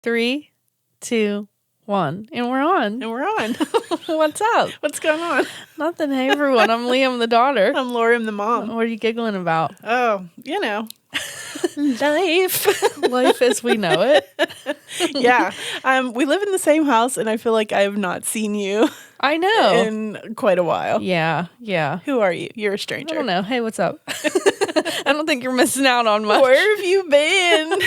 3, 2, 1. And we're on. What's up? What's going on? Nothing. Hey, everyone. I'm Leigh. I'm the daughter. I'm Lori. I'm the mom. What are you giggling about? Oh, life. Life as we know it. Yeah. We live in the same house, and I feel like I have not seen you I know. in quite a while. Yeah. Who are you? You're a stranger. I don't know. Hey, what's up? I don't think you're missing out on much. Where have you been?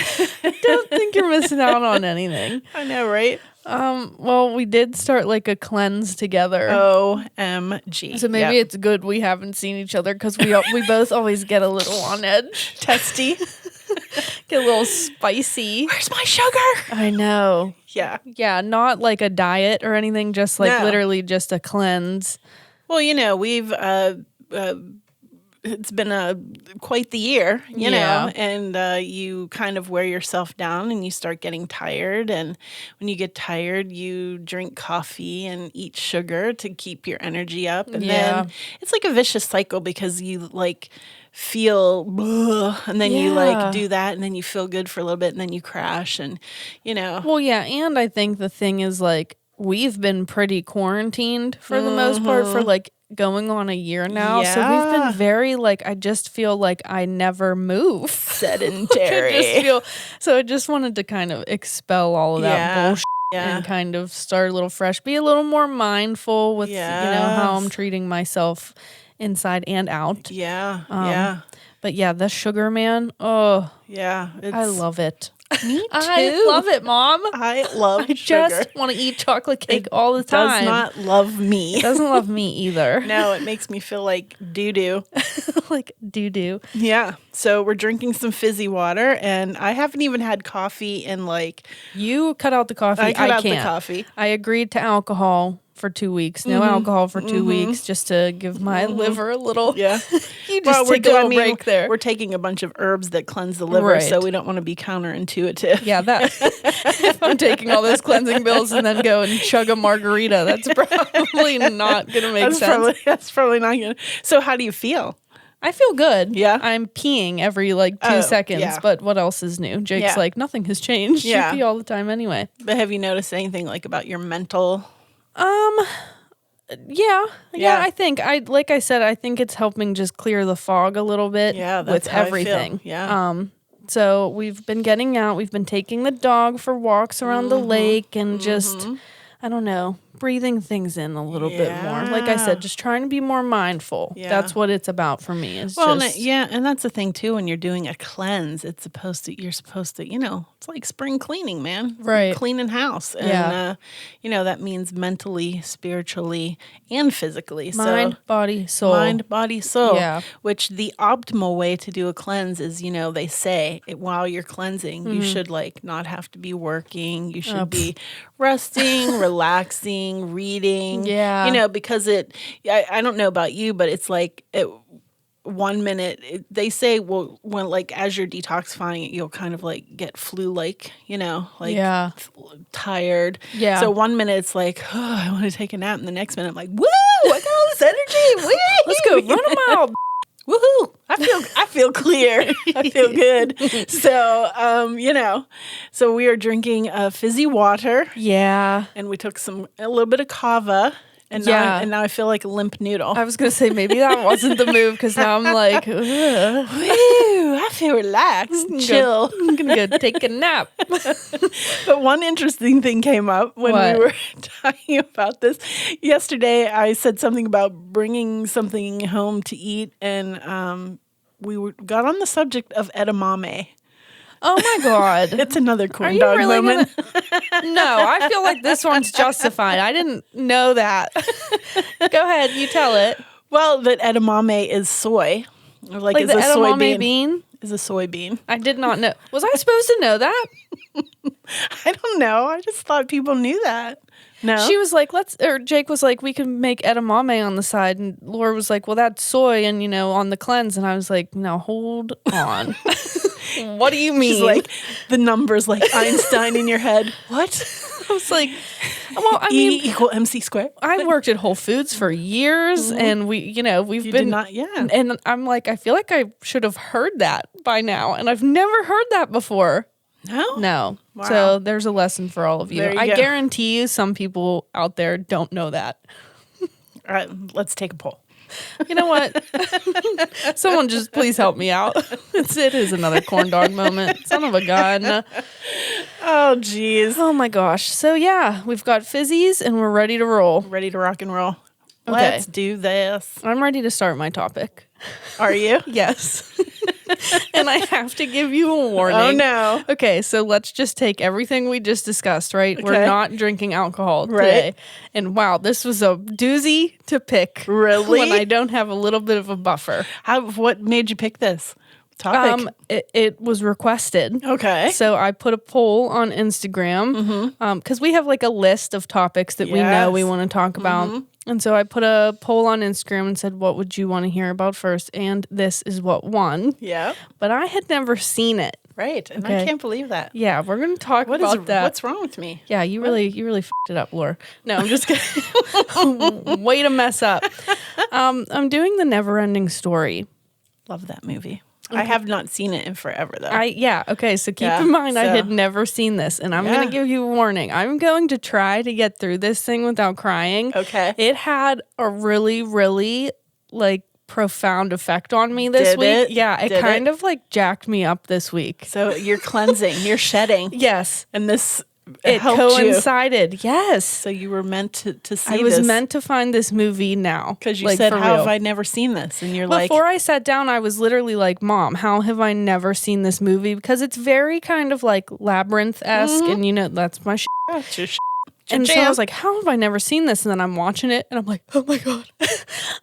I don't think you're missing out on anything. I know, right? Well, we did start like a cleanse together. OMG. So maybe it's good we haven't seen each other because we both always get a little on edge. Testy. Get a little spicy. Where's my sugar? I know. Yeah. Yeah, not like a diet or anything, just like No. literally just a cleanse. Well, we've it's been quite the year, you know, and you kind of wear yourself down and you start getting tired. And when you get tired, you drink coffee and eat sugar to keep your energy up. And then it's like a vicious cycle because you like feel and then you like do that and then you feel good for a little bit and then you crash and, Well, yeah. And I think the thing is like we've been pretty quarantined for the most part for like going on a year now. Yeah. So we've been very like, I just feel like I never move. Sedentary. So I just wanted to kind of expel all of that bullshit and kind of start a little fresh, be a little more mindful with, how I'm treating myself inside and out. Yeah. But yeah, the sugar, man. Oh, Yeah. I love it. Me too. I love it, Mom. I love I sugar. just want to eat chocolate cake all the time. Does not love me. It doesn't love me either. No, it makes me feel like doo-doo. Like doo-doo. Yeah. So we're drinking some fizzy water, and I haven't even had coffee in like... You cut out the coffee. I cut out can't. the coffee. I agreed to alcohol for 2 weeks. No alcohol for 2 weeks, just to give my liver a little... Yeah. You just take a little break there. We're taking a bunch of herbs that cleanse the liver, so we don't want to be counterintuitive. Yeah, that if I'm taking all those cleansing pills and then go and chug a margarita, that's probably not going to make sense. That's probably not going to. So how do you feel? I feel good. Yeah. I'm peeing every like 2 seconds, but what else is new? Jake's like, nothing has changed. Yeah. You pee all the time anyway. But have you noticed anything like about your mental... Yeah, I think like I said, I think it's helping just clear the fog a little bit with everything. I feel. Yeah. So we've been getting out, we've been taking the dog for walks around the lake and just, I don't know, breathing things in a little bit more. Like I said, just trying to be more mindful. Yeah. That's what it's about for me. It's and that's the thing too. When you're doing a cleanse, you're supposed to, it's like spring cleaning, man. Right. Cleaning house. And, that means mentally, spiritually, and physically. Mind, body, soul. Mind, body, soul. Yeah. Which the optimal way to do a cleanse is, they say while you're cleansing, you should like not have to be working. You should be resting, relaxing, reading, because I don't know about you, but it's like 1 minute they say, well, when like as you're detoxifying, you'll kind of like get flu-like, tired. Yeah. So 1 minute it's like, oh, I want to take a nap, and the next minute I'm like, woo, I got all this energy. Woo! Let's go run a mile. Woohoo! I feel clear. I feel good. So, so we are drinking fizzy water. Yeah. And we took a little bit of kava. And now I feel like a limp noodle. I was going to say, maybe that wasn't the move, because now I'm like, woo, I feel relaxed. Chill. I'm going to go take a nap. But one interesting thing came up when we were talking about this. Yesterday, I said something about bringing something home to eat, and we got on the subject of edamame. Oh my God. It's another corn dog moment. No, I feel like this one's justified. I didn't know that. Go ahead, you tell it. Well, that edamame is soy. Like the edamame bean? Is a soybean. I did not know. Was I supposed to know that? I don't know. I just thought people knew that. No. She was like, Jake was like, we can make edamame on the side. And Laura was like, well, that's soy and, on the cleanse. And I was like, no, hold on. What do you mean? She's like, the numbers like Einstein in your head. What? I was like, well, I mean, E = MC squared. I worked at Whole Foods for years, and we've been not, and I'm like, I feel like I should have heard that by now, and I've never heard that before. No. Wow. So there's a lesson for all of you. There you I go. guarantee you some people out there don't know that. All right, let's take a poll. You know what? Someone just please help me out. It is another corn dog moment. Son of a gun. Oh, geez. Oh my gosh. So yeah, we've got fizzies and we're ready to roll. Ready to rock and roll. Okay. Let's do this. I'm ready to start my topic. Are you? Yes. And I have to give you a warning. Oh, no. Okay, so let's just take everything we just discussed, right? We're not drinking alcohol today. And wow, this was a doozy to pick. Really? When I don't have a little bit of a buffer. What made you pick this topic? It was requested. Okay. So I put a poll on Instagram because we have like a list of topics that we know we want to talk about. And so I put a poll on Instagram and said, what would you want to hear about first? And this is what won. Yeah. But I had never seen it. Right. And I can't believe that. Yeah, we're going to talk about that. What's wrong with me? Yeah, you really f***ed it up, Laura. No, I'm just kidding. Way to mess up. I'm doing the NeverEnding Story. Love that movie. Okay. I have not seen it in forever, though. Okay, so keep in mind I had never seen this, and I'm going to give you a warning. I'm going to try to get through this thing without crying. Okay. It had a really, really, profound effect on me this week. It? Yeah, it kind of, jacked me up this week. So you're cleansing, you're shedding. Yes. And this... It coincided, you. Yes. So you were meant to see this. I was meant to find this movie now. Because you said, how have I never seen this? And you're Before I sat down, I was literally like, Mom, how have I never seen this movie? Because it's very kind of like Labyrinth-esque, and that's my shit. And so I was like, how have I never seen this? And then I'm watching it, and I'm like, oh my God.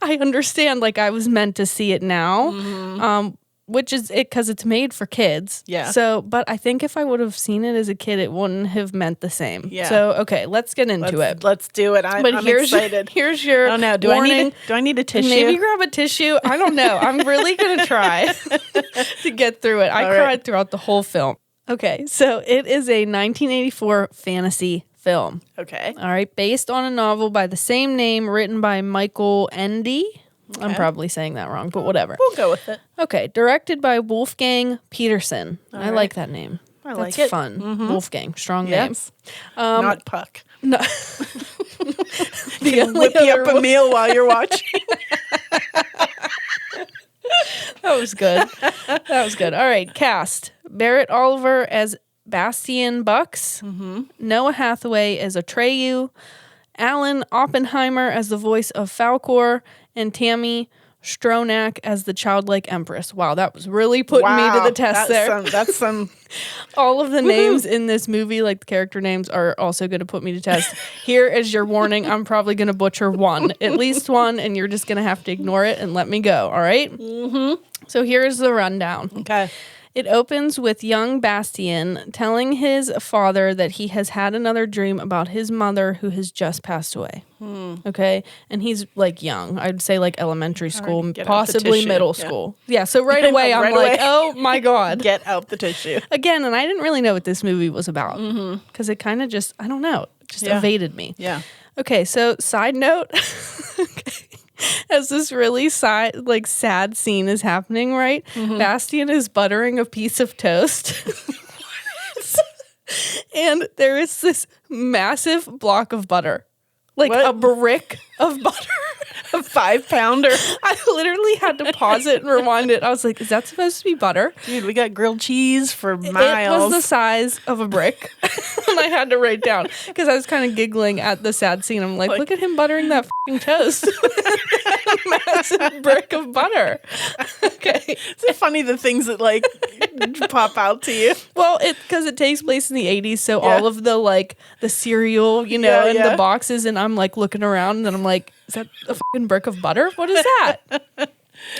I understand, I was meant to see it now. Which is it because it's made for kids. Yeah. So, but I think if I would have seen it as a kid, it wouldn't have meant the same. Yeah. So, okay, let's get into it. Let's do it. I'm excited. Here's your Oh, no. Do I need a tissue? Maybe grab a tissue. I don't know. I'm really going to try to get through it. I cried throughout the whole film. Okay, so it is a 1984 fantasy film. Okay. All right, based on a novel by the same name written by Michael Ende. Okay. I'm probably saying that wrong, but whatever. We'll go with it. Okay, directed by Wolfgang Peterson. I like that name. That's fun. Wolfgang, strong name. Not Puck. No. Whip you up a meal while you're watching. That was good. All right, cast. Barrett Oliver as Bastian Bucks. Noah Hathaway as Atreyu. Alan Oppenheimer as the voice of Falkor. And Tammy Stronach as the childlike empress. Wow, that was really putting me to the test there. That's some... All of the names in this movie, the character names, are also going to put me to test. Here is your warning. I'm probably going to butcher one. At least one, and you're just going to have to ignore it and let me go, all right? So here's the rundown. Okay. It opens with young Bastian telling his father that he has had another dream about his mother who has just passed away. Okay? And he's young. I'd say elementary school, possibly middle school. Yeah, so right away I'm oh my God. Get out the tissue. Again, and I didn't really know what this movie was about because it kind of just, I don't know, evaded me. Yeah. Okay, so side note. Okay. As this really sad scene is happening, right? Bastian is buttering a piece of toast. And there is this massive block of butter. A brick of butter. A 5-pounder. I literally had to pause it and rewind it. I was like, is that supposed to be butter? Dude, we got grilled cheese for miles. It was the size of a brick. And I had to write down because I was kind of giggling at the sad scene. I'm like, look at him buttering that f***ing toast. Massive brick of butter. Okay. Is it funny the things that pop out to you? Well, because it takes place in the 80s, so all of the the cereal, and the boxes, and I'm looking around and then I'm like, is that a fucking brick of butter? What is that?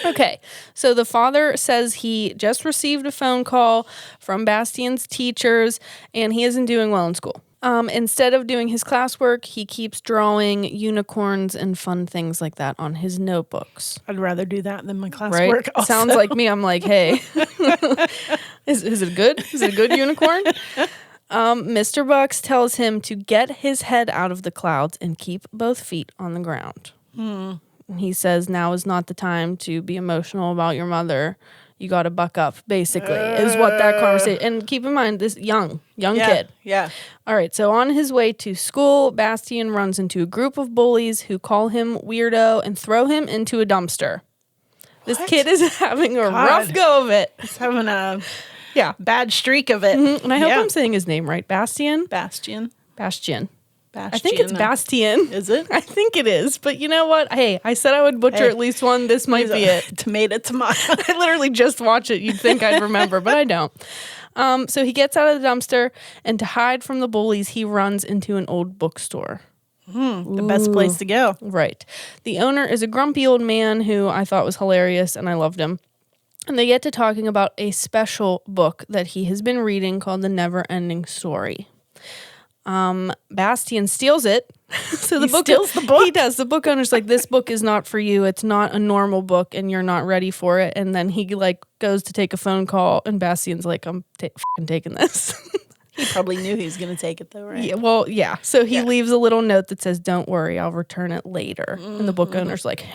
Okay, so the father says he just received a phone call from Bastian's teachers and he isn't doing well in school. Instead of doing his classwork, he keeps drawing unicorns and fun things like that on his notebooks. I'd rather do that than my classwork. Right? Also. Sounds like me. I'm like, hey, is it good? Is it a good unicorn? Mr. Bucks tells him to get his head out of the clouds and keep both feet on the ground. He says now is not the time to be emotional about your mother. you got to buck up, basically, is what that conversation. And keep in mind, this young kid. Yeah. All right. So on his way to school, Bastien runs into a group of bullies who call him weirdo and throw him into a dumpster. This kid is having a rough go of it. He's having a bad streak of it. And I hope I'm saying his name right. Bastien. I think it's Bastien. Is it? I think it is. But you know what? Hey, I said I would butcher at least one. This might be it. Tomato. I literally just watch it. You'd think I'd remember, but I don't. So he gets out of the dumpster, and to hide from the bullies, he runs into an old bookstore. The best place to go. Right. The owner is a grumpy old man who I thought was hilarious, and I loved him. And they get to talking about a special book that he has been reading called The NeverEnding Story. Bastien steals it. So he steals the book? He does. The book owner's like, this book is not for you. It's not a normal book and you're not ready for it. And then he like goes to take a phone call and Bastien's like, I'm fucking taking this. He probably knew he was going to take it though, right? Yeah, well, yeah. So he leaves a little note that says, don't worry, I'll return it later. And the book owner's like,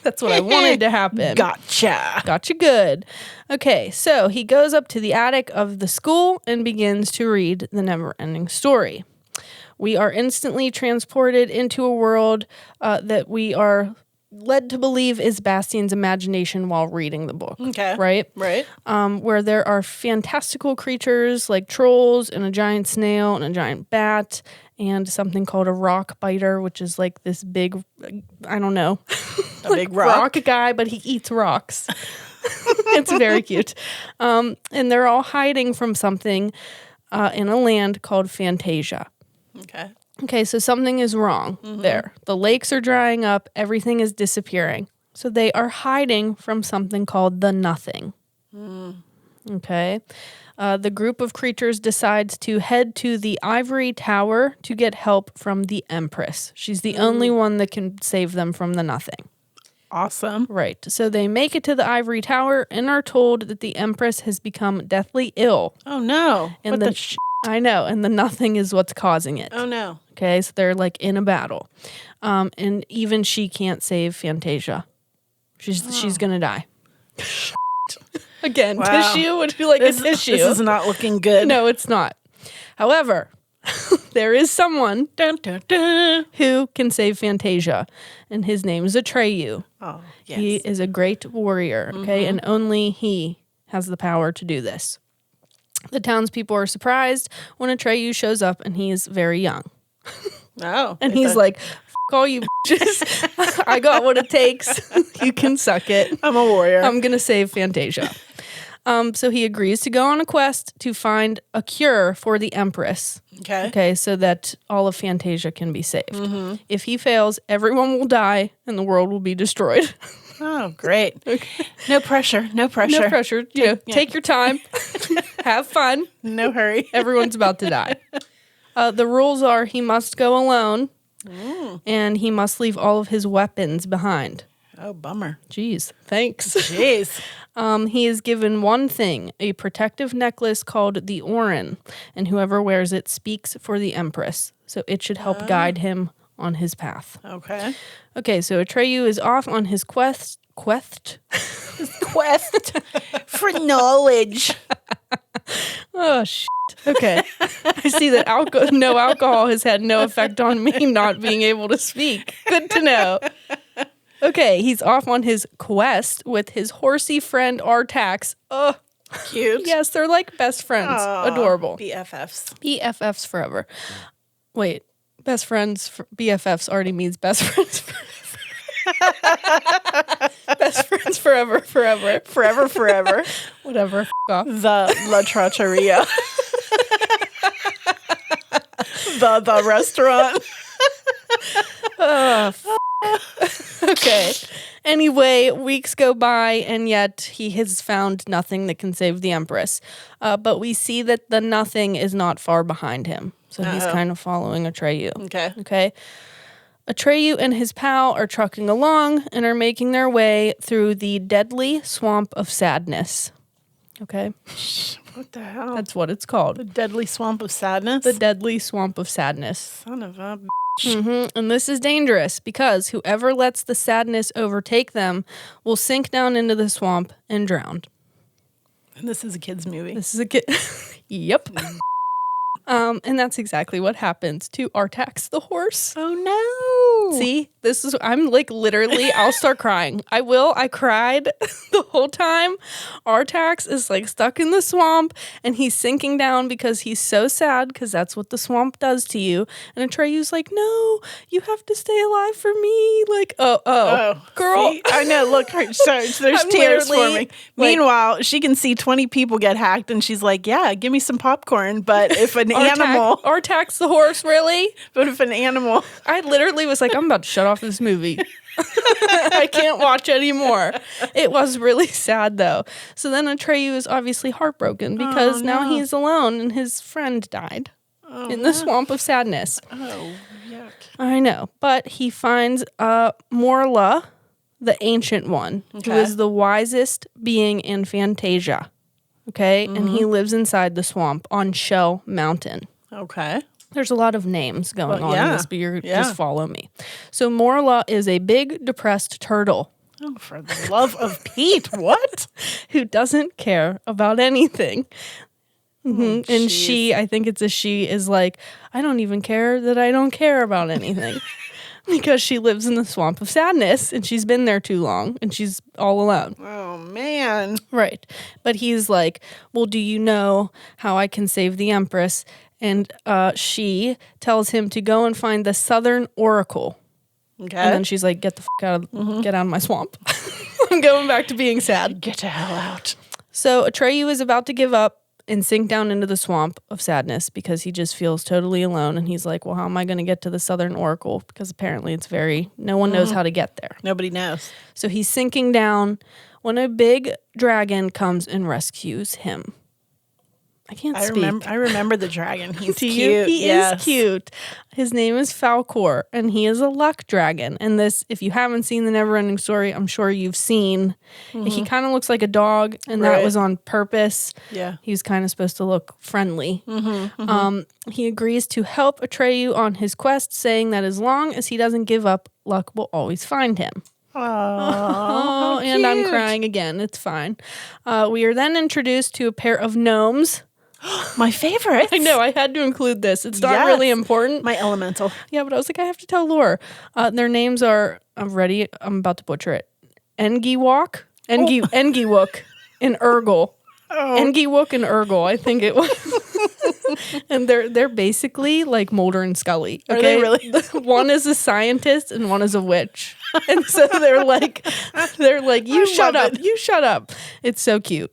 that's what I wanted to happen. Gotcha good. Okay, so he goes up to the attic of the school and begins to read The NeverEnding Story. We are instantly transported into a world that we are led to believe is Bastien's imagination while reading the book. Okay. Right? Where there are fantastical creatures like trolls and a giant snail and a giant bat and something called a rock biter, which is like this big, I don't know. A like big rock guy, but he eats rocks. It's very cute. And they're all hiding from something in a land called Fantasia. Okay, so something is wrong there. The lakes are drying up. Everything is disappearing. So they are hiding from something called the Nothing. Okay. The group of creatures decides to head to the Ivory Tower to get help from the Empress. She's the only one that can save them from the Nothing. Awesome. Right. So they make it to the Ivory Tower and are told that the Empress has become deathly ill. Oh, no. And I know. And the Nothing is what's causing it. Oh, no. Okay, so they're like in a battle. And even she can't save Fantasia. She's going to die. Again, tissue? Would you like a tissue? This is not looking good. No, it's not. However, there is someone who can save Fantasia, and his name is Atreyu. Oh, yes. He is a great warrior, okay, and only he has the power to do this. The townspeople are surprised when Atreyu shows up, and he is very young. Oh. And he's like, F all you bitches. I got what it takes. You can suck it. I'm a warrior. I'm going to save Fantasia. So he agrees to go on a quest to find a cure for the Empress. Okay, so that all of Fantasia can be saved. If he fails, everyone will die and the world will be destroyed. Oh, great. Okay. No pressure. No pressure. Take your time. Have fun. No hurry. Everyone's about to die. The rules are he must go alone and he must leave all of his weapons behind. Oh, bummer. Jeez. Thanks. Jeez. He is given one thing, a protective necklace called the Orin, and whoever wears it speaks for the Empress. So it should help guide him on his path. Okay, so Atreyu is off on his quest for knowledge. Oh, shit. Okay. I see that no alcohol has had no effect on me not being able to speak. Good to know. Okay, he's off on his quest with his horsey friend Artax. Oh, cute. Yes, they're like best friends. Aww, adorable. BFFs forever. Wait, best friends, BFFs already means best friends forever. Best friends forever. Whatever. F off. The La Trattoria. the restaurant. Oh, okay. Anyway, weeks go by, and yet he has found nothing that can save the Empress. But we see that the Nothing is not far behind him. So he's kind of following Atreyu. Okay. Atreyu and his pal are trucking along and are making their way through the deadly swamp of sadness. Okay? What the hell? That's what it's called. The deadly swamp of sadness? The deadly swamp of sadness. Son of a And this is dangerous because whoever lets the sadness overtake them will sink down into the swamp and drown. And this is a kid's movie. This is a kid. Yep. And that's exactly what happens to Artax the horse. Oh no. See, I'm like literally, I'll start crying. I cried the whole time. Artax is like stuck in the swamp and he's sinking down because he's so sad because that's what the swamp does to you. And Atreyu's like, no, you have to stay alive for me. Like, oh, girl. See? I know, look, there's tears forming. Meanwhile, she can see 20 people get hacked and she's like, yeah, give me some popcorn. But if an animal. Artax the horse, really? But if an animal. I literally was like, I'm about to shut off this movie. I can't watch anymore. It was really sad, though. So then Atreyu is obviously heartbroken because now he's alone and his friend died in the swamp of sadness. Oh, yuck. I know. But he finds Morla, the Ancient One, who is the wisest being in Fantasia. Okay? And he lives inside the swamp on Shell Mountain. Okay. There's a lot of names going on in this, but just follow me. So Morla is a big, depressed turtle. Oh, for the love of Pete, what? Who doesn't care about anything. Oh, and she, I think it's a she, is like, I don't even care that I don't care about anything. Because she lives in the swamp of sadness and she's been there too long and she's all alone. Oh, man. Right. But he's like, well, do you know how I can save the Empress? And she tells him to go and find the Southern Oracle. Okay. And then she's like, get the out of get out of my swamp. I'm going back to being sad. Get the hell out. So Atreyu is about to give up and sink down into the swamp of sadness because he just feels totally alone. And he's like, well, how am I going to get to the Southern Oracle? Because apparently no one knows how to get there. Nobody knows. So he's sinking down when a big dragon comes and rescues him. I can't speak. I remember the dragon. He's cute. He is cute. His name is Falcor, and he is a luck dragon. And this, if you haven't seen the NeverEnding Story, I'm sure you've seen. He kind of looks like a dog, and that was on purpose. Yeah. He was kind of supposed to look friendly. He agrees to help Atreyu on his quest, saying that as long as he doesn't give up, luck will always find him. Oh, and I'm crying again. It's fine. We are then introduced to a pair of gnomes. My favorite. I know. I had to include this. It's not really important. My elemental. Yeah, but I was like, I have to tell Laura. Their names are, I'm ready. I'm about to butcher it. Engiwook, and Urgle. Engiwook and Urgle, I think it was. And they're basically like Mulder and Scully. Okay? Are they really? One is a scientist and one is a witch. And so they're like, you shut up. It's so cute.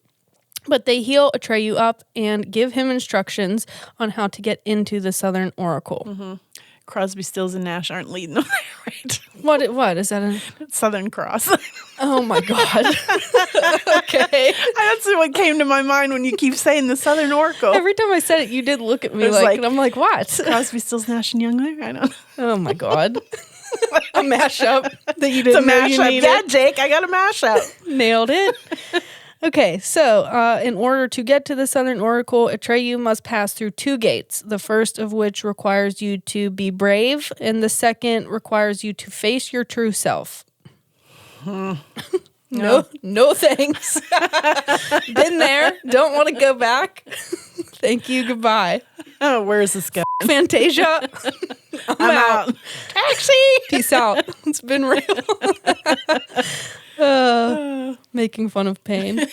But they heal Atreyu up and give him instructions on how to get into the Southern Oracle. Crosby, Stills, and Nash aren't leading them there, right? What? Is that a... Southern Cross. Oh, my God. Okay. That's what came to my mind when you keep saying the Southern Oracle. Every time I said it, you did look at me like, and I'm like, what? Crosby, Stills, Nash, and Young there? I don't know. Oh, my God. A mashup that you didn't know you needed. Yeah, Jake, I got a mashup. Nailed it. Okay, so in order to get to the Southern Oracle, Atreyu must pass through 2 gates, the first of which requires you to be brave, and the second requires you to face your true self. No thanks. Been there. Don't want to go back. Thank you. Goodbye. Oh, where is this going? Fantasia. I'm out. Taxi. Peace out. It's been real. Making fun of pain.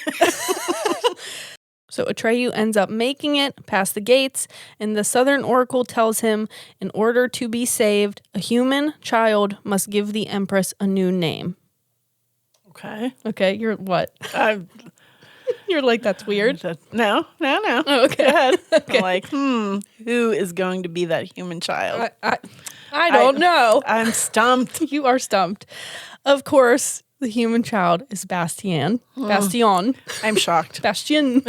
So Atreyu ends up making it past the gates, and the Southern Oracle tells him, in order to be saved, a human child must give the Empress a new name. Okay, you're what? You're like, that's weird? No. Oh, okay. Go ahead. Okay. I'm like, who is going to be that human child? I don't know. I'm stumped. You are stumped. Of course, the human child is Bastion. I'm shocked. Bastion.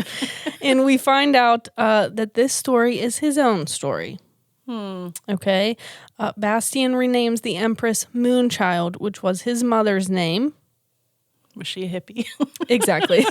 And we find out that this story is his own story. Okay. Bastion renames the Empress Moonchild, which was his mother's name. Was she a hippie? Exactly.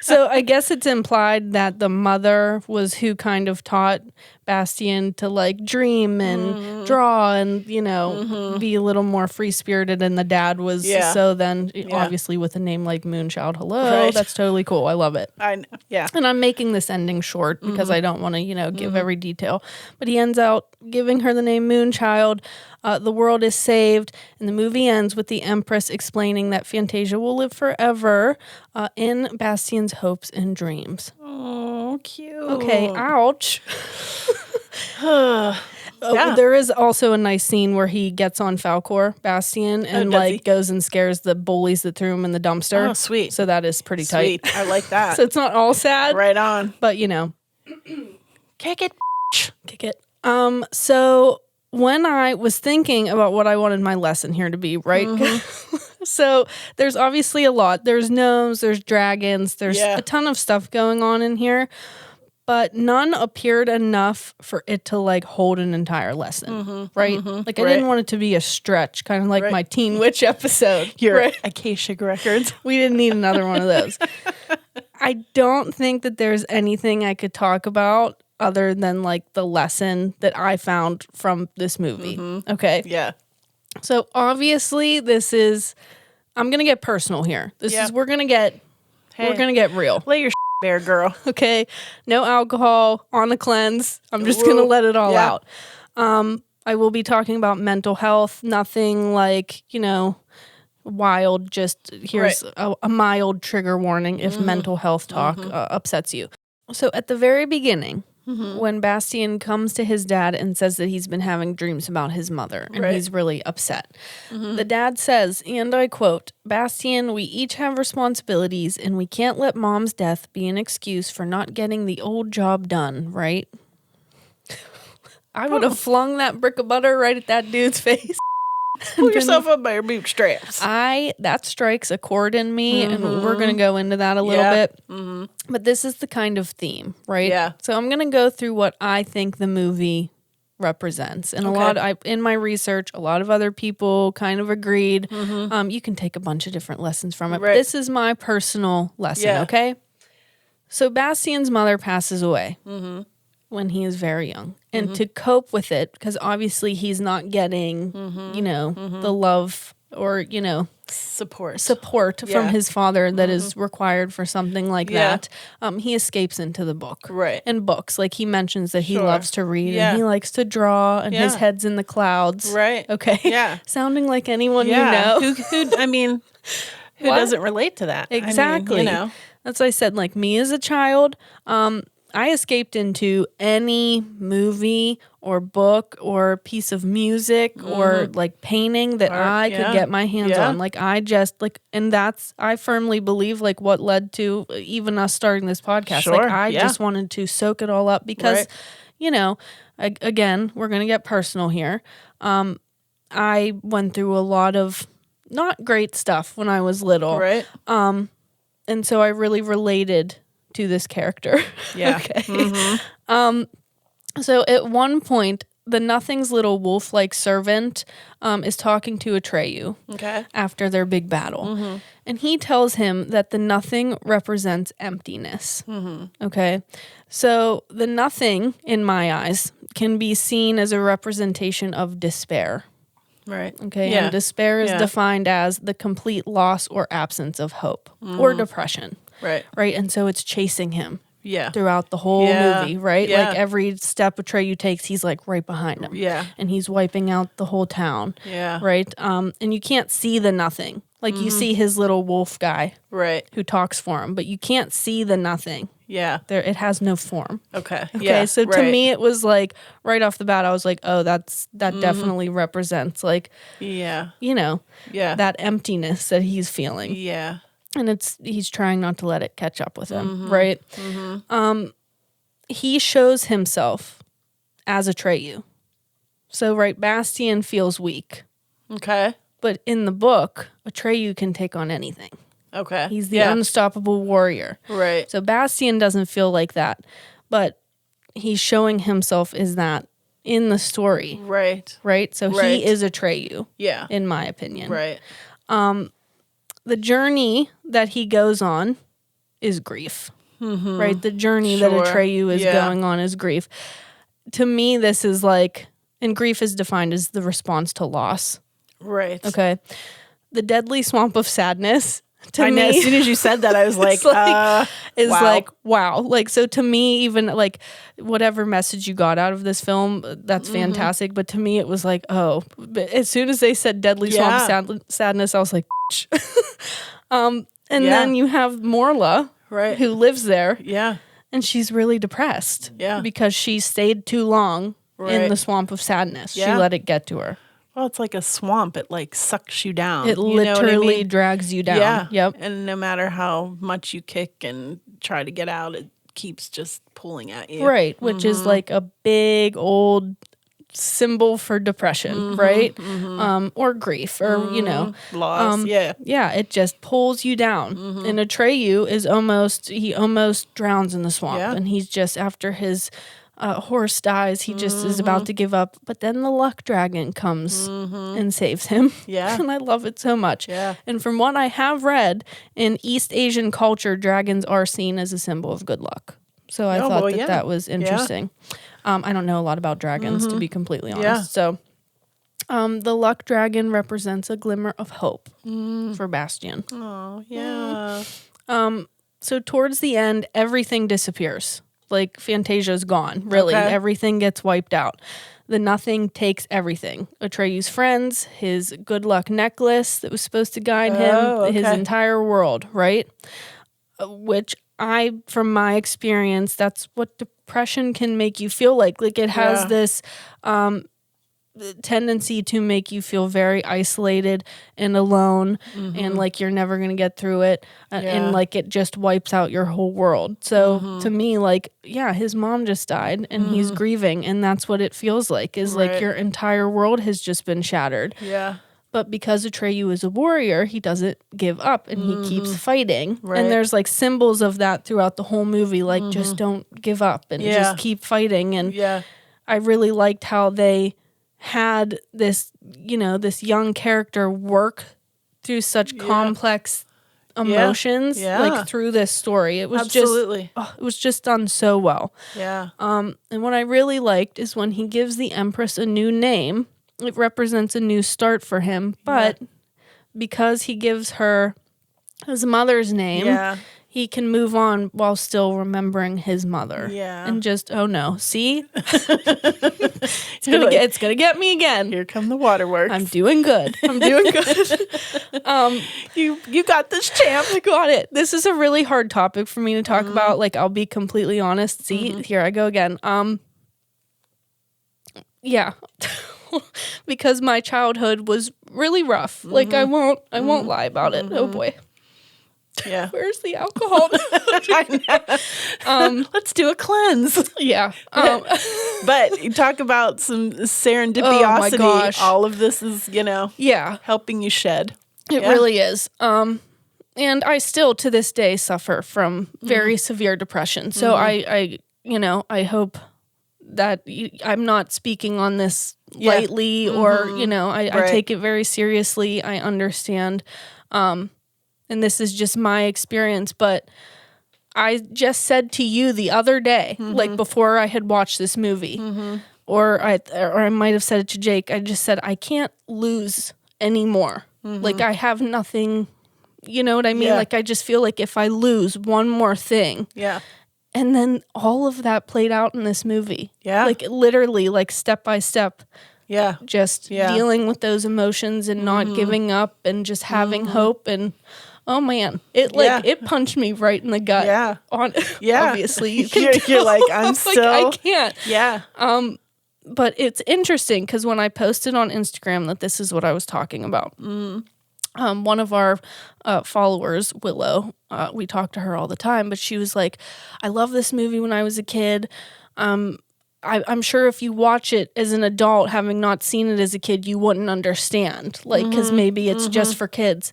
So I guess it's implied that the mother was who kind of taught Bastian to like dream and draw and, you know, be a little more free-spirited, and the dad was so then obviously with a name like Moonchild, hello, that's totally cool. I love it. I know. Yeah. And I'm making this ending short because I don't want to, you know, give every detail. But he ends out giving her the name Moonchild. The world is saved, and the movie ends with the Empress explaining that Fantasia will live forever in Bastian's hopes and dreams. Oh, cute. Okay, ouch. There is also a nice scene where he gets on Falcor, Bastian, and like goes and scares the bullies that threw him in the dumpster. Oh, sweet. So that is pretty tight. I like that. So it's not all sad. Right on. But, you know. Kick it. Kick it. So when I was thinking about what I wanted my lesson here to be, right? So there's obviously a lot. There's gnomes, there's dragons, there's a ton of stuff going on in here. But none appeared enough for it to like hold an entire lesson, right? Like I didn't want it to be a stretch, kind of like my Teen Witch episode. Your Akashic Records. We didn't need another one of those. I don't think that there's anything I could talk about other than like the lesson that I found from this movie. Okay. Yeah. So obviously this is, I'm going to get personal here. We're going to get real. Lay your bare, girl. Okay. No alcohol, on the cleanse. I'm just going to let it all out. I will be talking about mental health, nothing like, you know, wild, just here's a mild trigger warning if mental health talk upsets you. So at the very beginning, when Bastian comes to his dad and says that he's been having dreams about his mother and he's really upset. The dad says, and I quote, "Bastian, we each have responsibilities and we can't let mom's death be an excuse for not getting the old job done, right?" I would have flung that brick of butter right at that dude's face. Pull yourself up by your bootstraps. That strikes a chord in me, and we're going to go into that a little bit. But this is the kind of theme, right? Yeah. So I'm going to go through what I think the movie represents. And in my research, a lot of other people kind of agreed. You can take a bunch of different lessons from it. But this is my personal lesson, okay? So Bastian's mother passes away. When he is very young. And to cope with it, because obviously he's not getting, you know, the love or, you know, support from his father that is required for something like that. He escapes into the book. Right. And books. Like he mentions that he loves to read and he likes to draw and his head's in the clouds. Right. Okay. Yeah. Sounding like anyone you know. Who I mean, who doesn't relate to that? Exactly. I mean, you know. That's what I said. Like me as a child, I escaped into any movie or book or piece of music or like painting that I could get my hands on. Like I just like, and that's, I firmly believe like what led to even us starting this podcast. Like I just wanted to soak it all up because, you know, again, we're going to get personal here. I went through a lot of not great stuff when I was little. Right. And so I really related to this character. Yeah. Okay. So at one point, the Nothing's little wolf-like servant is talking to Atreyu after their big battle. And he tells him that the Nothing represents emptiness. Okay. So the Nothing, in my eyes, can be seen as a representation of despair. Right. Okay. Yeah. And despair is defined as the complete loss or absence of hope or depression. Right. Right. And so it's chasing him. Yeah. Throughout the whole movie, right? Yeah. Like every step Atreyu takes, he's like right behind him. Yeah. And he's wiping out the whole town. Yeah. Right. And you can't see the Nothing. Like you see his little wolf guy. Right. Who talks for him, but you can't see the Nothing. Yeah. There, it has no form. Okay. Yeah. So to me, it was like right off the bat, I was like, oh, that definitely represents like, you know, that emptiness that he's feeling. Yeah. And he's trying not to let it catch up with him, right? He shows himself as Atreyu. So, right, Bastian feels weak. Okay. But in the book, Atreyu can take on anything. Okay. He's the unstoppable warrior. Right. So Bastian doesn't feel like that. But he's showing himself as that in the story. Right. Right? So he is Atreyu. Yeah. In my opinion. Right. The journey that he goes on is grief, right? The journey that Atreyu is going on is grief. to me, this is like, and grief is defined as the response to loss. Right. Okay. The deadly swamp of sadness. To me, as soon as you said that, I was like, wow. Like, so to me, even like whatever message you got out of this film, that's fantastic. But to me, it was like, oh, but as soon as they said deadly swamp sadness, I was like, and then you have Morla, who lives there. Yeah. And she's really depressed. Yeah. Because she stayed too long in the swamp of sadness. Yeah. She let it get to her. Well, it's like a swamp. It like sucks you down. It literally drags you down. Yeah. Yep. And no matter how much you kick and try to get out, it keeps just pulling at you. Right. Which is like a big old symbol for depression, right? Or grief, or loss. Yeah. It just pulls you down. And Atreyu is almost drowns in the swamp, and he's just after his horse dies, he just is about to give up, but then the luck dragon comes and saves him. Yeah. And I love it so much. Yeah. And from what I have read, in East Asian culture, dragons are seen as a symbol of good luck. So I thought that was interesting. Yeah. I don't know a lot about dragons, to be completely honest. Yeah. So the luck dragon represents a glimmer of hope for Bastian. Oh, yeah. So towards the end, everything disappears. Like, Fantasia's gone, really. Okay. Everything gets wiped out. The nothing takes everything. Atreyu's friends, his good luck necklace that was supposed to guide him, his entire world, right? Which from my experience, that's what depression can make you feel like. Like, it has this tendency to make you feel very isolated and alone, and like you're never going to get through it, and like it just wipes out your whole world. So to me, like, his mom just died and he's grieving, and that's what it feels like, is like your entire world has just been shattered. Yeah. But because Atreyu is a warrior, he doesn't give up, and he keeps fighting. Right. And there's like symbols of that throughout the whole movie, like just don't give up and just keep fighting. And I really liked how they had this, this young character work through such complex emotions, like through this story. It was it was just done so well. Yeah. And what I really liked is when he gives the Empress a new name, it represents a new start for him. But because he gives her his mother's name, he can move on while still remembering his mother. Yeah. And just, oh no, see? It's gonna get me again. Here come the waterworks. I'm doing good. You got this, champ. I got it. This is a really hard topic for me to talk about. Like, I'll be completely honest. See, here I go again. Yeah. Because my childhood was really rough. Like, I won't lie about it. Oh boy. Yeah. Where's the alcohol? Let's do a cleanse. Yeah. But you talk about some serendipiosity. Oh my gosh. All of this is, helping you shed. It really is. And I still, to this day, suffer from very severe depression. So I hope that I'm not speaking on this lightly or, I take it very seriously. I understand. And this is just my experience, but I just said to you the other day, like before I had watched this movie, or I might have said it to Jake, I just said, I can't lose anymore. Like, I have nothing, you know what I mean? Yeah. Like, I just feel like if I lose one more thing. Yeah. And then all of that played out in this movie. Yeah. Like, literally, like, step by step. Yeah. Just dealing with those emotions and not giving up and just having hope. And oh man, it punched me right in the gut. Yeah. Obviously, you can you're like, I'm still. I can't. Yeah. But it's interesting because when I posted on Instagram that this is what I was talking about, one of our followers, Willow, we talk to her all the time, but she was like, I love this movie when I was a kid. I'm sure if you watch it as an adult, having not seen it as a kid, you wouldn't understand. Like, because maybe it's just for kids.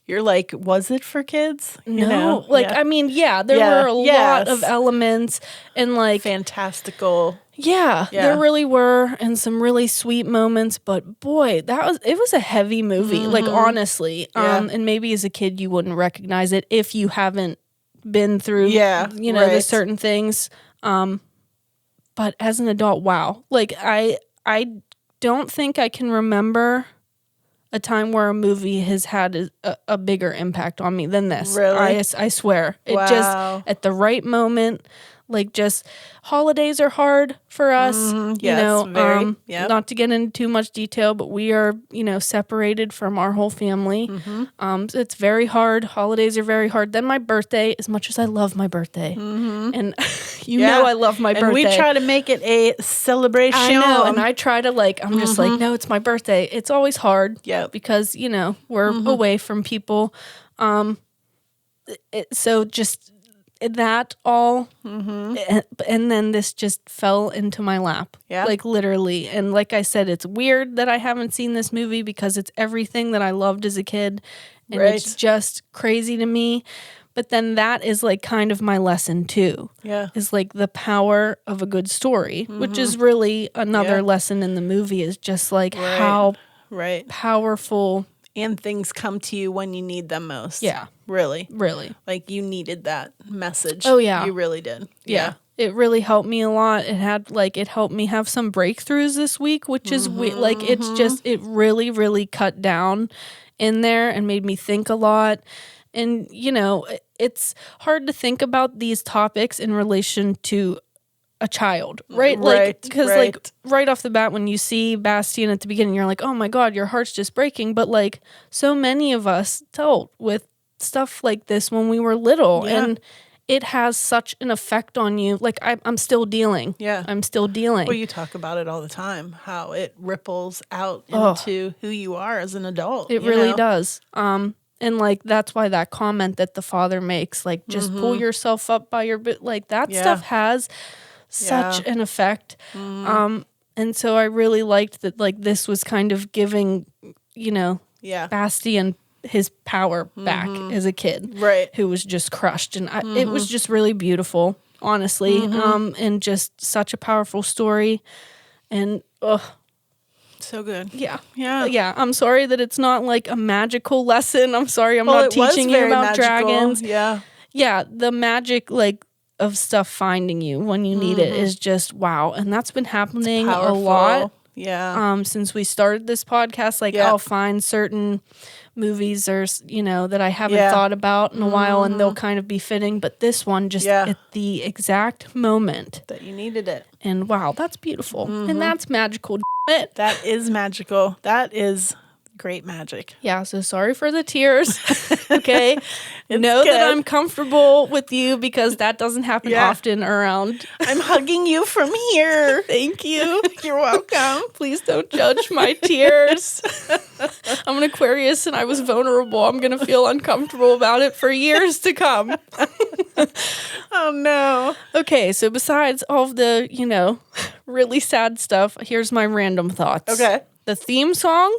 You're like, was it for kids? No. I mean, there were a lot of elements and like fantastical. Yeah, there really were, and some really sweet moments, but boy, it was a heavy movie, like, honestly. And maybe as a kid you wouldn't recognize it if you haven't been through the certain things. But as an adult, wow. Like, I don't think I can remember a time where a movie has had a bigger impact on me than this. Really? I swear. It just, at the right moment, like, just holidays are hard for us. Very. Not to get into too much detail, but we are, separated from our whole family. So it's very hard. Holidays are very hard. Then my birthday, as much as I love my birthday. And I love my birthday. And we try to make it a celebration. I know, and I try to, I'm just like, no, it's my birthday. It's always hard because, we're away from people. So just that all, and then this just fell into my lap, like literally. And like I said, it's weird that I haven't seen this movie because it's everything that I loved as a kid, and it's just crazy to me. But then that is like kind of my lesson too. Is like the power of a good story, which is really another lesson in the movie, is just like how powerful. And things come to you when you need them most. Yeah. Really. Like, you needed that message. Oh, yeah. You really did. Yeah. It really helped me a lot. It helped me have some breakthroughs this week, which is it's just, it really, really cut down in there and made me think a lot. And, it's hard to think about these topics in relation to a child, right? Because right off the bat, when you see Bastien at the beginning, you're like, oh my God, your heart's just breaking. But like, so many of us dealt with stuff like this when we were little, and it has such an effect on you. Like, I'm still dealing. I'm still dealing. Well, you talk about it all the time, how it ripples out into who you are as an adult. It really does. And like, that's why that comment that the father makes, like, just pull yourself up by your bit, like, that stuff has such an effect. And so I really liked that, like, this was kind of giving, Bastien his power back as a kid, who was just crushed. And it was just really beautiful, honestly, and just such a powerful story. And so good. Yeah. I'm sorry that it's not like a magical lesson. I'm sorry I'm not teaching you about dragons. Yeah, the magic, like, of stuff finding you when you need it is just wow. And that's been happening a lot. Since we started this podcast, like, I'll find certain movies or, that I haven't thought about in a while, and they'll kind of be fitting. But this one just at the exact moment that you needed it. And wow, that's beautiful. And that's magical. That is magical. That is great magic. Yeah, so sorry for the tears. Okay. Know good. That I'm comfortable with you, because that doesn't happen often around. I'm hugging you from here. Thank you. You're welcome. Please don't judge my tears. I'm an Aquarius and I was vulnerable. I'm going to feel uncomfortable about it for years to come. Oh, no. Okay, so besides all of the, really sad stuff, here's my random thoughts. Okay. The theme song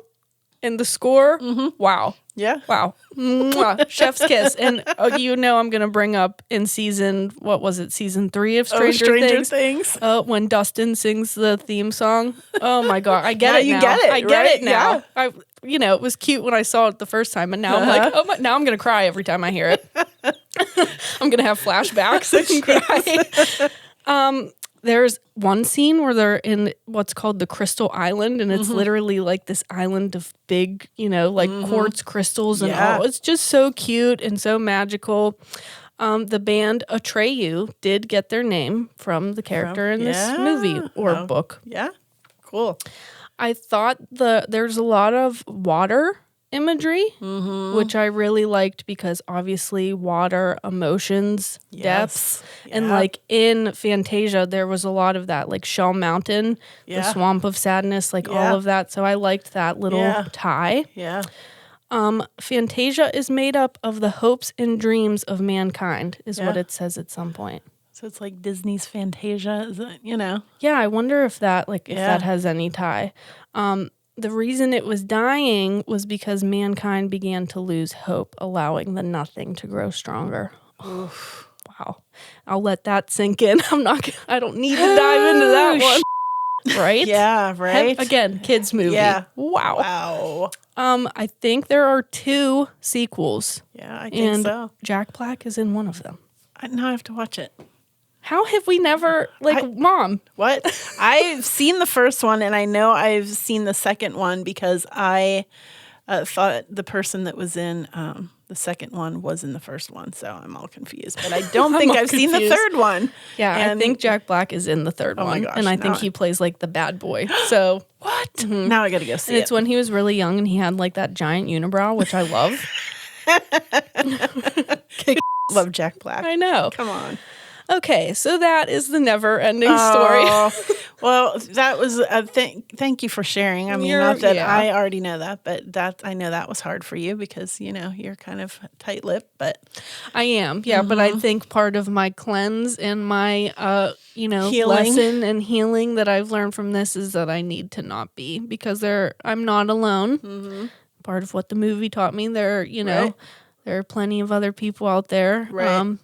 and the score, wow. Yeah. Wow. Mwah. Chef's kiss. And I'm going to bring up in season 3 of Stranger Things. When Dustin sings the theme song. Oh my God. I get it now. You get it. I get it now. Yeah. It was cute when I saw it the first time, and now I'm like, now I'm going to cry every time I hear it. I'm going to have flashbacks and cry. There's one scene where they're in what's called the Crystal Island, and it's literally like this island of big, quartz crystals, and it's just so cute and so magical. The band Atreyu did get their name from the character in this movie or book. Yeah, cool. I thought there's a lot of water imagery, which I really liked, because obviously water, emotions, depths, and like in Fantasia there was a lot of that, like Shell Mountain, the Swamp of Sadness, like all of that. So I liked that little tie. Fantasia is made up of the hopes and dreams of mankind, is what it says at some point. So it's like Disney's Fantasia, is it, Yeah, I wonder if that that has any tie. The reason it was dying was because mankind began to lose hope, allowing the nothing to grow stronger. Oof. Wow. I'll let that sink in. I don't need to dive into that one. Right? Yeah, right. Again, kids movie. Yeah. Wow. I think there are 2 sequels. Yeah, I think so. Jack Black is in one of them. Now I have to watch it. How have we never, Mom? What? I've seen the first one, and I know I've seen the second one because I thought the person that was in the second one was in the first one, so I'm all confused. But I don't think I've seen the third one. Yeah, and I think Jack Black is in the third one. My gosh, and I think he plays like the bad boy. So what? Mm-hmm. Now I got to go see it. It's when he was really young and he had like that giant unibrow, which I love. Love Jack Black. I know. Come on. Okay, so that is the never-ending story. Well, that was thank you for sharing. I mean, not that I already know that, but I know that was hard for you because, you're kind of tight-lipped, but I am. Yeah, but I think part of my cleanse and my healing. lesson and healing that I've learned from this is that I need to not be, because I'm not alone. Mm-hmm. Part of what the movie taught me, there are plenty of other people out there. Right.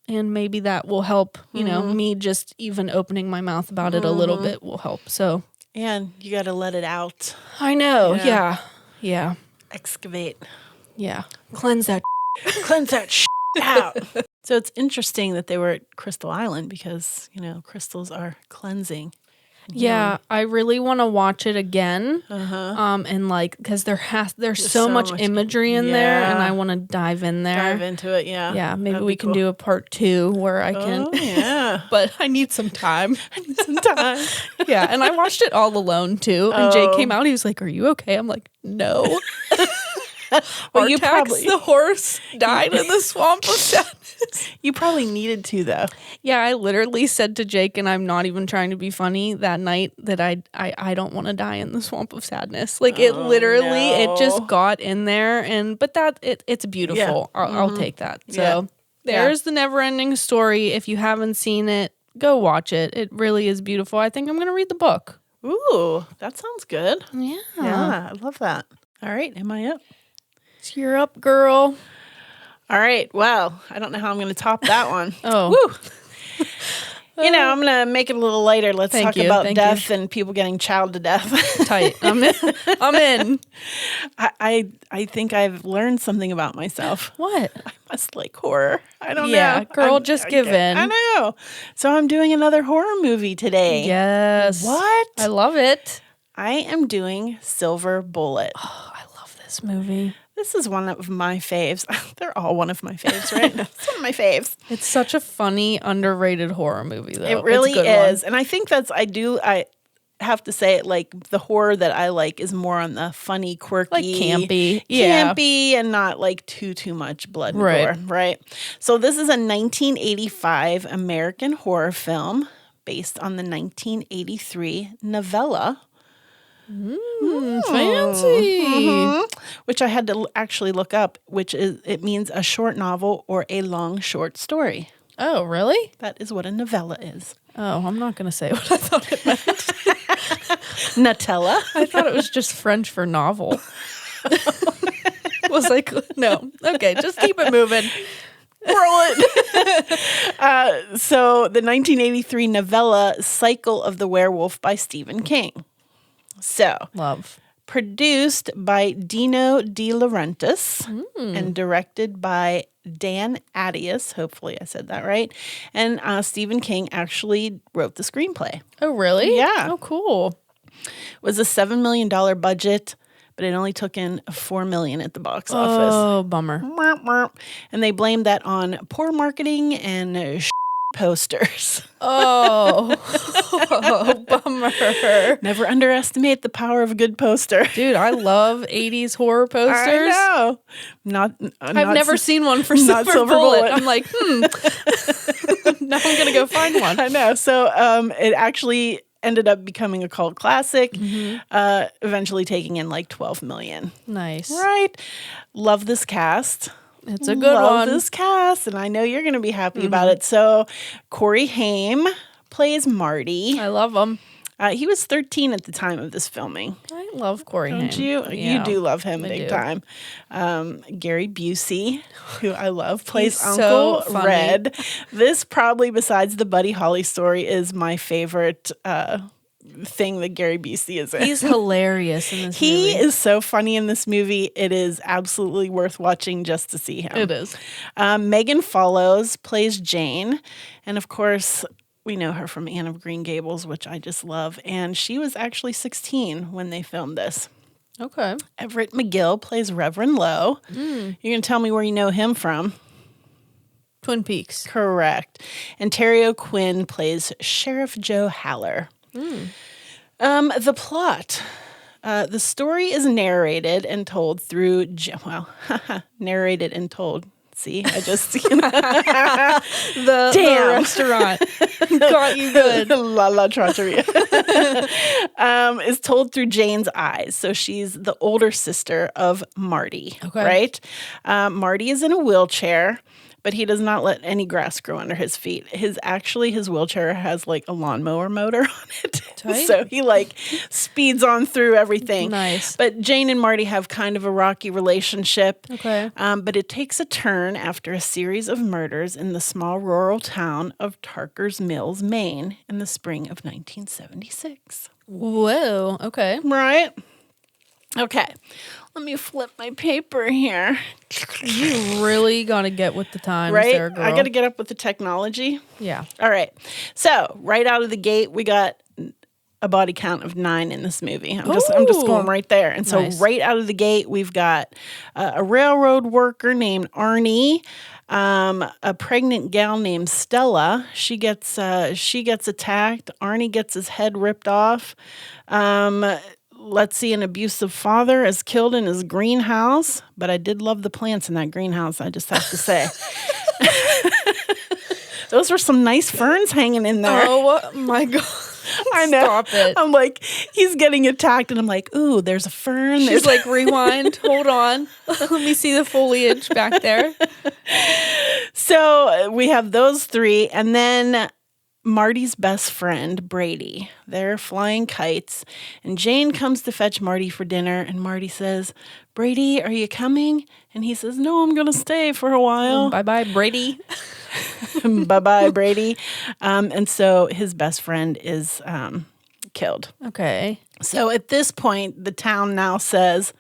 And maybe that will help, me just even opening my mouth about it a little bit will help. So, and you got to let it out. I know. Yeah. Excavate. Yeah. Cleanse that. Cleanse that out. So it's interesting that they were at Crystal Island because, crystals are cleansing. Yeah, I really want to watch it again. And because there's so much imagery in there, and I want to dive in there. Dive into it, yeah. Yeah, maybe we can do a part 2 where I can. Yeah. But I need some time. Yeah, and I watched it all alone too. And Jake came out. He was like, "Are you okay?" I'm like, "No." Well, the horse died in the swamp of sadness. You probably needed to, though. Yeah, I literally said to Jake, and I'm not even trying to be funny, that night that I don't want to die in the swamp of sadness. It just got in there, but it's beautiful. Yeah. I'll take that. So there's the never-ending story. If you haven't seen it, go watch it. It really is beautiful. I think I'm going to read the book. Ooh, that sounds good. Yeah. Yeah, I love that. All right, am I up? You're up, girl. All right. Well, I don't know how I'm going to top that one. Oh. Woo. I'm going to make it a little lighter. Let's talk about death and people getting chowed to death. Tight. I'm in. I think I've learned something about myself. What? I must like horror. I don't know. Yeah, girl, just give in. I know. So I'm doing another horror movie today. Yes. What? I love it. I am doing Silver Bullet. Oh, I love this movie. This is one of my faves. They're all one of my faves, right? It's one of my faves. It's such a funny, underrated horror movie, though. It really is. And I think I have to say it, the horror that I like is more on the funny, quirky. Campy. Campy and not too much blood and gore, right? So this is a 1985 American horror film based on the 1983 novella. Fancy. Mm-hmm. Which I had to actually look up, it means a short novel or a long short story. Oh, really? That is what a novella is. Oh, I'm not going to say what I thought it meant. Nutella? I thought it was just French for novel. Was like, no. Okay, just keep it moving. Roll it. So the 1983 novella Cycle of the Werewolf by Stephen King. So, love. Produced by Dino De Laurentiis and directed by Dan Attias. Hopefully I said that right. And Stephen King actually wrote the screenplay. Oh, really? Yeah. Oh, cool. It was a $7 million budget, but it only took in $4 million at the box office. Oh, bummer. And they blamed that on poor marketing and posters. Oh, bummer. Never underestimate the power of a good poster. Dude, I love 80s horror posters. I know. I've never seen one for Silver Bullet. I'm like, now I'm going to go find one. I know. So it actually ended up becoming a cult classic, eventually taking in $12 million. Nice. Right. Love this cast. It's a good one. Love this cast, and I know you're going to be happy about it. So, Corey Haim plays Marty. I love him. He was 13 at the time of this filming. I love Corey Haim. Don't you? Yeah. You do love him big time. Gary Busey, who I love, plays Uncle Red. This probably, besides the Buddy Holly story, is my favorite thing that Gary Busey is in. He's hilarious in this movie. He is so funny in this movie. It is absolutely worth watching just to see him. It is. Megan Follows plays Jane. And of course, we know her from Anne of Green Gables, which I just love. And she was actually 16 when they filmed this. Okay. Everett McGill plays Reverend Lowe. You're going to tell me where you know him from. Twin Peaks. Correct. And Terry O'Quinn plays Sheriff Joe Haller. The plot. The story is narrated and told through, narrated and told. See, I just, the restaurant got you good. La La Trattoria. Is told through Jane's eyes. So she's the older sister of Marty, right? Marty is in a wheelchair, but he does not let any grass grow under his feet. His wheelchair has like a lawnmower motor on it. Tight. So he like speeds on through everything. Nice. But Jane and Marty have kind of a rocky relationship. Okay. But it takes a turn after a series of murders in the small rural town of Tarker's Mills, Maine in the spring of 1976. Whoa. Okay. Right? Okay. Let me flip my paper here. You really got to get with the times, right? there, girl. I got to get up with the technology. Yeah. All right. So, right out of the gate, we got a body count of 9 in this movie. I'm just going right there. And so, right out of the gate, we've got a railroad worker named Arnie, a pregnant gal named Stella. She gets attacked. Arnie gets his head ripped off. Let's see, an abusive father is killed in his greenhouse. But I did love the plants in that greenhouse, I just have to say. Those were some nice ferns hanging in there. Oh, my God. I know. Stop it. I'm like, he's getting attacked, and I'm like, ooh, there's a fern. She's like, rewind. Hold on. Let me see the foliage back there. So we have those 3, and then Marty's best friend, Brady. They're flying kites, and Jane comes to fetch Marty for dinner, and Marty says, Brady, are you coming? And he says, no, I'm going to stay for a while. Bye-bye, Brady. Bye-bye, Brady. And so his best friend is killed. Okay. So at this point, the town now says,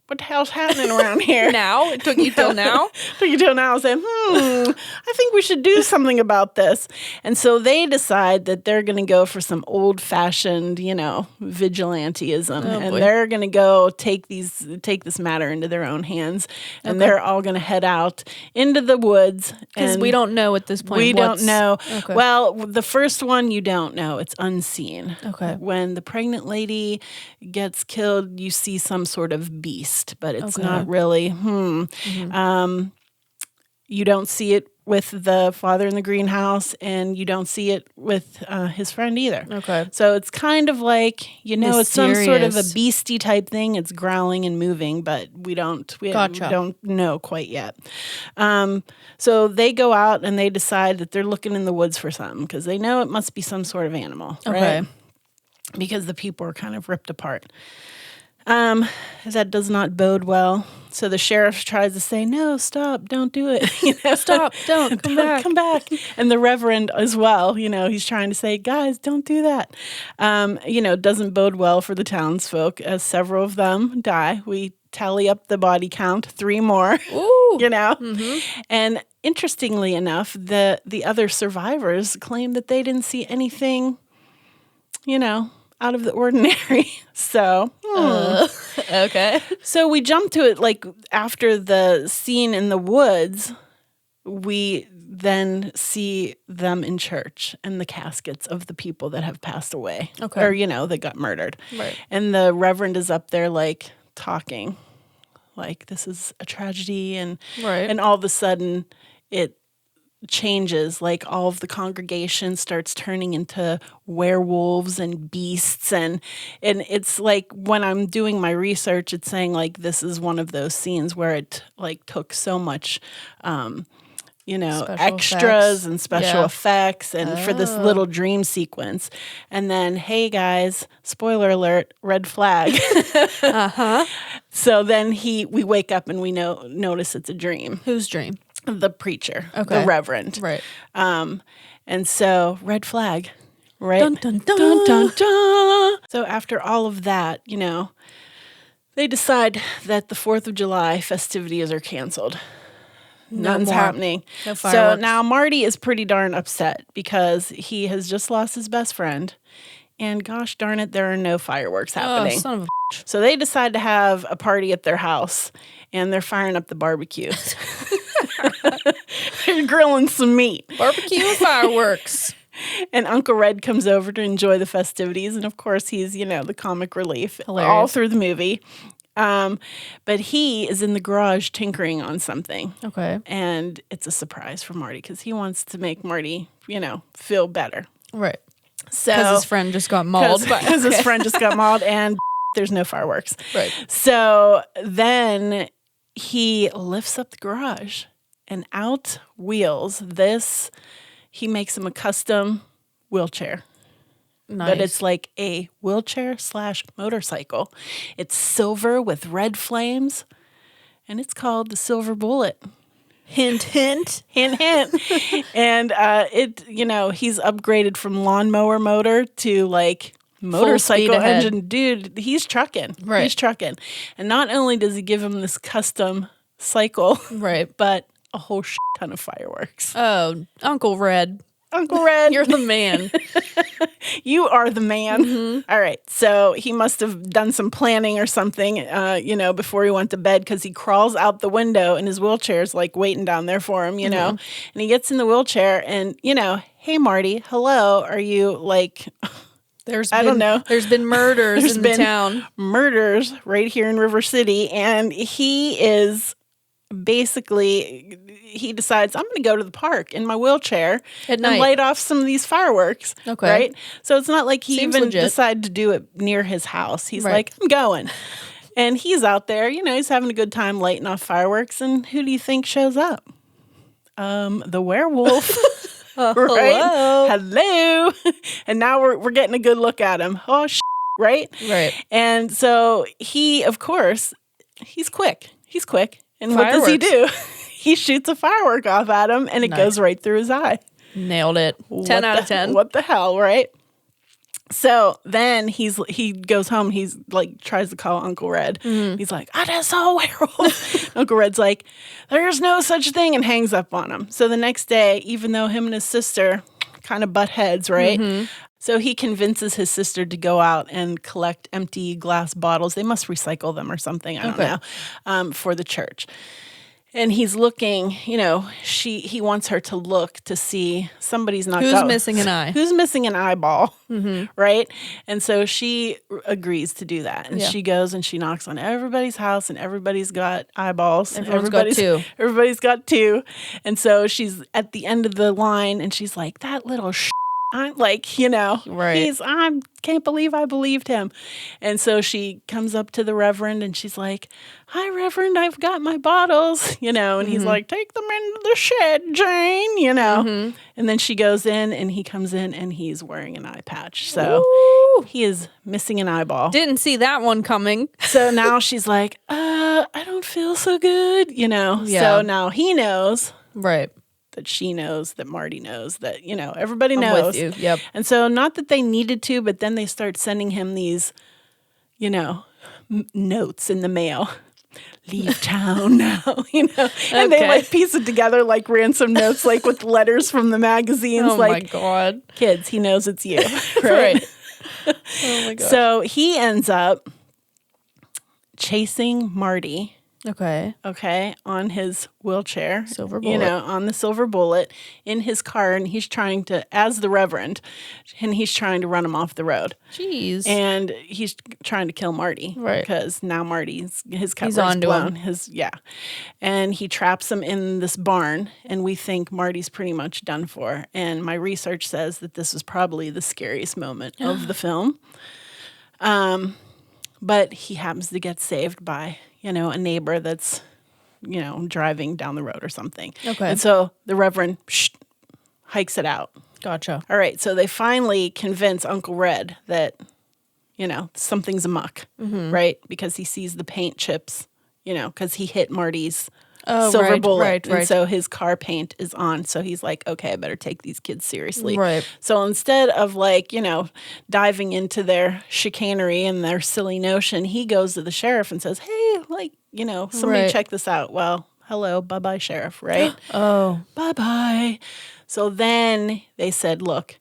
what the hell's happening around here? Now? It took you till now? Took you till now. I said, I think we should do something about this. And so they decide that they're going to go for some old-fashioned, vigilanteism. And they're going to go take this matter into their own hands. And they're all going to head out into the woods. Because we don't know at this point. We don't know. Okay. Well, the first one, you don't know. It's unseen. Okay. When the pregnant lady gets killed, you see some sort of beast. But it's not really, you don't see it with the father in the greenhouse, and you don't see it with his friend either. Okay. So it's kind of like, it's some sort of a beastie type thing. It's growling and moving, but we don't know quite yet. So they go out and they decide that they're looking in the woods for something because they know it must be some sort of animal, right? Because the people are kind of ripped apart. That does not bode well. So the sheriff tries to say, no, stop, don't do it. Stop, don't, come back. And the reverend as well, he's trying to say, guys, don't do that. Doesn't bode well for the townsfolk as several of them die. We tally up the body count, 3 more, And interestingly enough, the other survivors claim that they didn't see anything, out of the ordinary. So, okay. So we jump to it like after the scene in the woods, we then see them in church and the caskets of the people that have passed away. Okay. Or, that got murdered. Right. And the reverend is up there like talking like this is a tragedy and all of a sudden it changes, like all of the congregation starts turning into werewolves and beasts, and it's like when I'm doing my research, it's saying like this is one of those scenes where it like took so much extras and special effects and for this little dream sequence. And then, hey guys, spoiler alert, red flag. So then we wake up and we notice it's a dream. Whose dream? The preacher, the reverend. Right. And so, red flag. Right? Dun, dun, dun. Dun, dun, dun. So after all of that, they decide that the 4th of July festivities are canceled. Nothing's happening. No So fireworks. now Marty is pretty darn upset because he has just lost his best friend. And gosh darn it, there are no fireworks happening. Oh, son of a So they decide to have a party at their house, and they're firing up the barbecue. They're grilling some meat. barbecue and fireworks. And Uncle Red comes over to enjoy the festivities. And of course, he's, the comic relief Hilarious. all through the movie. But he is in the garage tinkering on something. Okay. And it's a surprise for Marty because he wants to make Marty, feel better. Right. So Because his friend just got mauled. Because his friend just got mauled and there's no fireworks. Right. So then he lifts up the garage and out wheels this. He makes him a custom wheelchair. Nice. But it's like a wheelchair/motorcycle. It's silver with red flames, and it's called the Silver Bullet. Hint, hint. Hint, hint. And he's upgraded from lawnmower motor to like motorcycle engine. Dude, he's trucking. Right. He's trucking. And not only does he give him this custom cycle, Right. but a whole ton of fireworks. Oh, Uncle Red. Uncle Red. You're the man. You are the man. Mm-hmm. All right. So he must have done some planning or something, before he went to bed because he crawls out the window and his wheelchair's like waiting down there for him, And he gets in the wheelchair and, hey, Marty, hello. Are you like, I don't know. There's been murders in the town. Murders right here in River City. And he is basically, he decides, I'm going to go to the park in my wheelchair At night. and light off some of these fireworks. Okay. Right? So it's not like he Seems even legit. decided to do it near his house. He's Right. like, I'm going. And he's out there, he's having a good time lighting off fireworks. And who do you think shows up? The werewolf. Right? Hello. And now we're getting a good look at him. Oh, right? Right. And so he, of course, he's quick. He's quick. And what does he do? He shoots a firework off at him, and it goes right through his eye. Nailed it. 10 out of 10. What the hell, right? So then he goes home. He's like tries to call Uncle Red. Mm-hmm. He's like, I just saw a werewolf. Uncle Red's like, there's no such thing, and hangs up on him. So the next day, even though him and his sister kind of butt heads, right? Mm-hmm. So he convinces his sister to go out and collect empty glass bottles. They must recycle them or something. I don't know, for the church. And he's looking, he wants her to look to see somebody's not Who's missing an eye? Who's missing an eyeball, right? And so she agrees to do that. And she goes and she knocks on everybody's house and everybody's got eyeballs. Everybody's got two. Everybody's got two. And so she's at the end of the line and she's like, that little I'm like, right. I can't believe I believed him. And so she comes up to the Reverend and she's like, hi, Reverend, I've got my bottles, and he's like, take them into the shed, Jane, And then she goes in and he comes in and he's wearing an eye patch. So he is missing an eyeball. Didn't see that one coming. So now she's like, I don't feel so good, Yeah. So now he knows. Right. That she knows, that Marty knows, that, everybody I'm knows. with you. Yep. And so not that they needed to, but then they start sending him these, notes in the mail. Leave town now, And they like piece it together like ransom notes, like with letters from the magazines. Oh like, my God. Kids, he knows it's you. Right. Oh my God. So he ends up chasing Marty. Okay, on his wheelchair. Silver Bullet. On the Silver Bullet in his car, and he's trying to, as the Reverend, and he's trying to run him off the road. Jeez. And he's trying to kill Marty. Right. Because now Marty's, his cover's He's onto blown. him. And he traps him in this barn, and we think Marty's pretty much done for. And my research says that this is probably the scariest moment of the film. But he happens to get saved by, a neighbor that's, driving down the road or something. Okay. And so the Reverend hikes it out. Gotcha. All right. So they finally convince Uncle Red that, something's amok, right? Because he sees the paint chips, because he hit Marty's silver right, bullet. right, And right. so his car paint is on. So he's like, okay, I better take these kids seriously. Right. So instead of like, diving into their chicanery and their silly notion, he goes to the sheriff and says, hey, like, somebody Right. check this out. Well, hello, bye-bye, sheriff, right? Oh. Bye-bye. So then they said, look,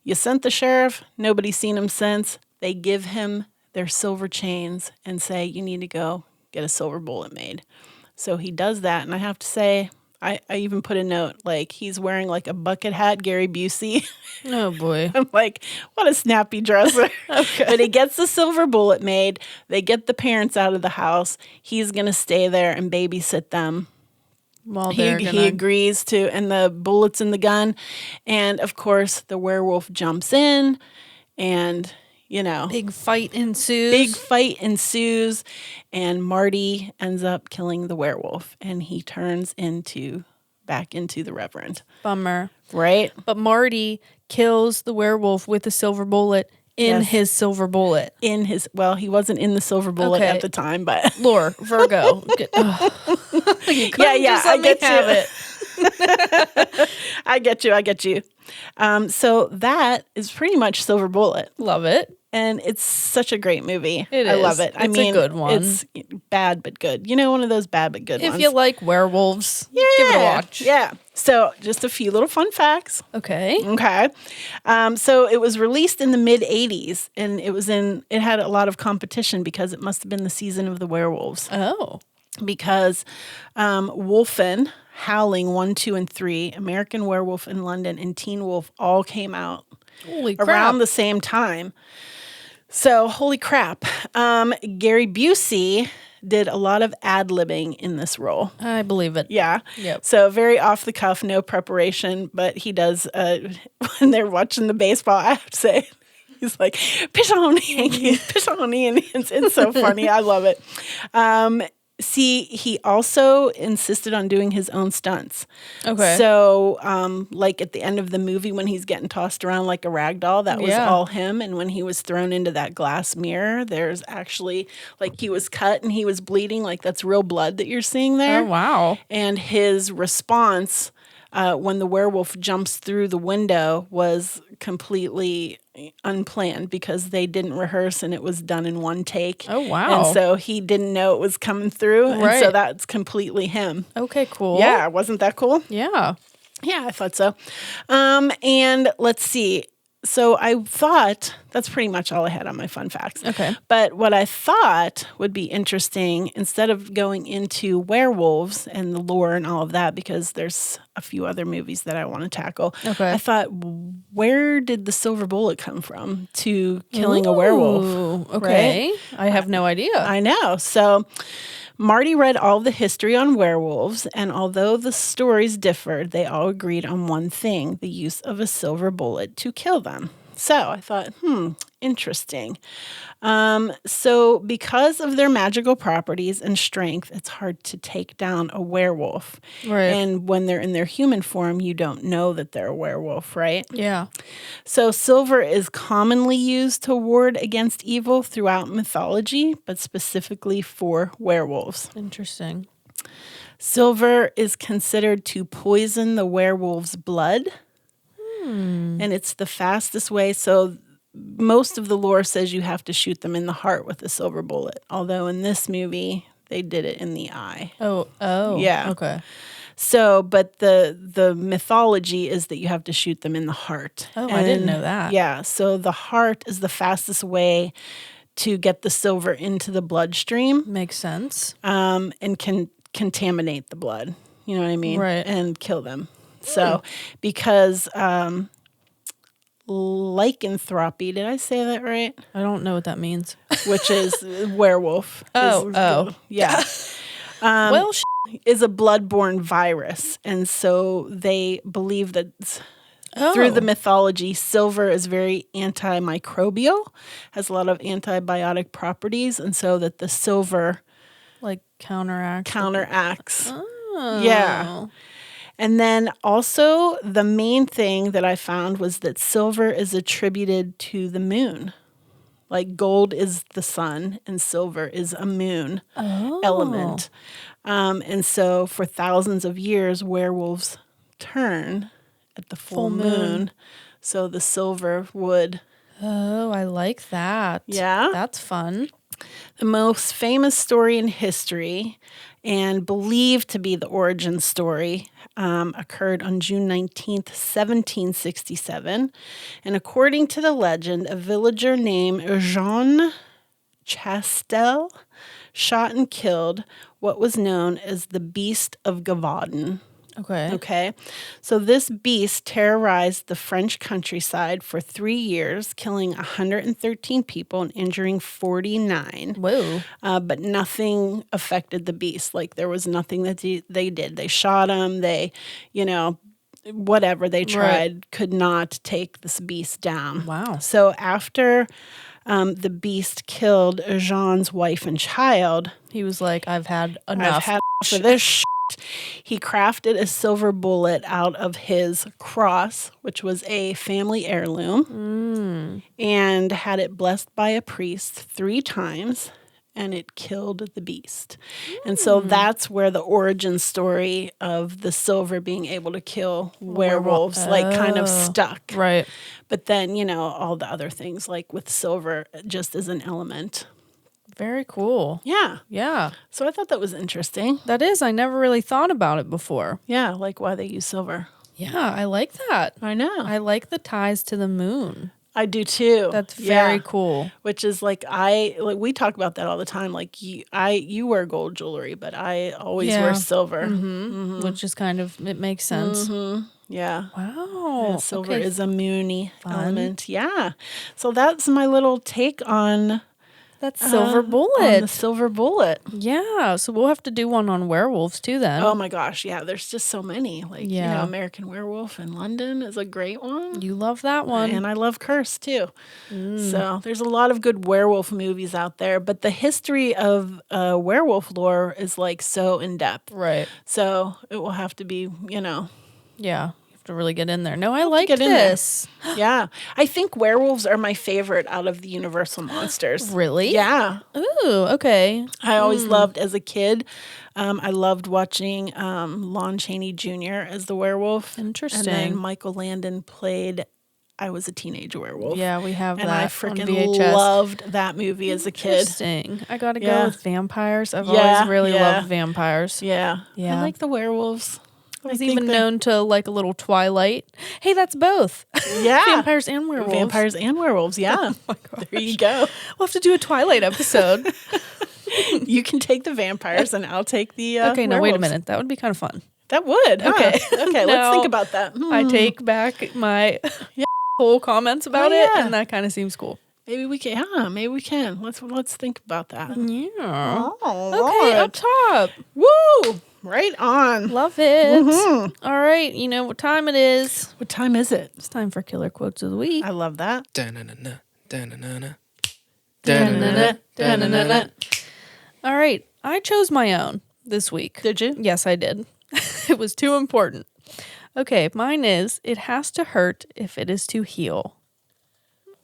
you sent the sheriff. Nobody's seen him since. They give him their silver chains and say, you need to go get a silver bullet made. So he does that. And I have to say, I even put a note, like he's wearing like a bucket hat, Gary Busey. Oh, boy. I'm like, what a snappy dresser. Okay. But he gets the silver bullet made. They get the parents out of the house. He's going to stay there and babysit them. Well, He agrees to, and the bullet's in the gun. And of course, the werewolf jumps in and, big fight ensues. And Marty ends up killing the werewolf and he turns back into the Reverend. Bummer. Right? But Marty kills the werewolf with a silver bullet in his silver bullet. He wasn't in the silver bullet at the time, but Lore, Virgo. You I get you. I get you. So that is pretty much Silver Bullet. Love it. And it's such a great movie. It is. I love it. It's a good one. It's bad but good. One of those bad but good ones. If you like werewolves, give it a watch. Yeah. So just a few little fun facts. Okay. So it was released in the mid 80s and it had a lot of competition because it must have been the season of the werewolves. Oh. Because Wolfen, Howling 1, 2, and 3, American Werewolf in London, and Teen Wolf all came out around the same time. So, holy crap. Gary Busey did a lot of ad-libbing in this role. I believe it. Yeah. Yep. So, very off the cuff, no preparation, but he does, when they're watching the baseball, I have to say, he's like, pitch on, Yankees, pitch on, and it's so funny. I love it. He also insisted on doing his own stunts. Okay. So, like at the end of the movie when he's getting tossed around like a rag doll, that was all him. And when he was thrown into that glass mirror, there's actually, like he was cut and he was bleeding. Like that's real blood that you're seeing there. Oh, wow. And his response when the werewolf jumps through the window was completely unplanned because they didn't rehearse and it was done in one take. Oh, wow. And so he didn't know it was coming through. Right. And so that's completely him. Okay, cool. Yeah, wasn't that cool? Yeah. Yeah, I thought so. And let's see. So I thought that's pretty much all I had on my fun facts. Okay. But what I thought would be interesting, instead of going into werewolves and the lore and all of that, because there's a few other movies that I want to tackle, I thought, where did the silver bullet come from to killing a werewolf? Okay. Right? I have no idea. I know. So Marty read all of the history on werewolves, and although the stories differed, they all agreed on one thing, the use of a silver bullet to kill them. So I thought, interesting. So because of their magical properties and strength, it's hard to take down a werewolf. Right. And when they're in their human form, you don't know that they're a werewolf, right? Yeah. So silver is commonly used to ward against evil throughout mythology, but specifically for werewolves. Interesting. Silver is considered to poison the werewolf's blood. And it's the fastest way. So most of the lore says you have to shoot them in the heart with a silver bullet. Although in this movie, they did it in the eye. Oh. Yeah. Okay. So, but the mythology is that you have to shoot them in the heart. Oh, I didn't know that. Yeah. So the heart is the fastest way to get the silver into the bloodstream. Makes sense. And can contaminate the blood. You know what I mean? Right. And kill them. So, because lycanthropy, did I say that right? I don't know what that means. Which is werewolf. Yeah. Well, is a bloodborne virus. And so they believe that through the mythology, silver is very antimicrobial, has a lot of antibiotic properties. And so that the silver like counteracts. Oh. Yeah. And then also the main thing that I found was that silver is attributed to the moon. Like gold is the sun and silver is a moon element. And so for thousands of years, werewolves turn at the full moon. So the silver would. Oh, I like that. Yeah. That's fun. The most famous story in history and believed to be the origin story occurred on June 19th, 1767. And according to the legend, a villager named Jean Chastel shot and killed what was known as the Beast of Gavaudan. Okay. So this beast terrorized the French countryside for 3 years, killing 113 people and injuring 49. Whoa. But nothing affected the beast. Like there was nothing that they did. They shot him. They, whatever they tried could not take this beast down. Wow. So after the beast killed Jean's wife and child, he was like, I've had enough. I've had for this shit. He crafted a silver bullet out of his cross, which was a family heirloom, and had it blessed by a priest 3 times, and it killed the beast. And so that's where the origin story of the silver being able to kill werewolves kind of stuck. Right. But then, all the other things like with silver just as an element. Very cool. Yeah. Yeah. So I thought that was interesting. That is. I never really thought about it before. Yeah, like why they use silver. Yeah, I like that. I know. I like the ties to the moon. I do too. That's very cool. Which is like we talk about that all the time. Like you wear gold jewelry, but I always wear silver. Which is kind of, it makes sense. Yeah. Wow. And silver is a moony element. Yeah. So that's my little take on that silver bullet. On the silver bullet. Yeah. So we'll have to do one on werewolves too then. Oh my gosh. Yeah. There's just so many. Like, American Werewolf in London is a great one. You love that one. And I love Curse too. So there's a lot of good werewolf movies out there. But the history of werewolf lore is like so in depth. Right. So it will have to be, Yeah. To really get in there. No, I like this. Yeah. I think werewolves are my favorite out of the Universal monsters. Really? Yeah. Ooh, okay. I always loved as a kid. I loved watching Lon Chaney Jr. as the werewolf. Interesting. And then Michael Landon played I Was a Teenage Werewolf. Yeah, we have and that. I freaking loved that movie as a kid. Interesting. I got to go with vampires. I've always really loved vampires. Yeah. I like the werewolves. I was even known to like a little Twilight. Hey, that's both. Yeah. Vampires and werewolves. Vampires and werewolves, yeah. Oh my gosh. There you go. We'll have to do a Twilight episode. You can take the vampires and I'll take the Okay, no, werewolves. wait a minute. That would be kind of fun. That would. Huh? Okay. Okay, let's think about that. I take back my whole comments about it, and that kind of seems cool. Maybe we can. Yeah, maybe we can. Let's think about that. Yeah. Oh, okay, up top. Woo! Right on. Love it. Mm-hmm. All right, you know what time it is. What time is it? It's time for Killer Quotes of the Week. I love that. All right, I chose my own this week. Did you? Yes, I did. It was too important. Okay, mine is, it has to hurt if it is to heal.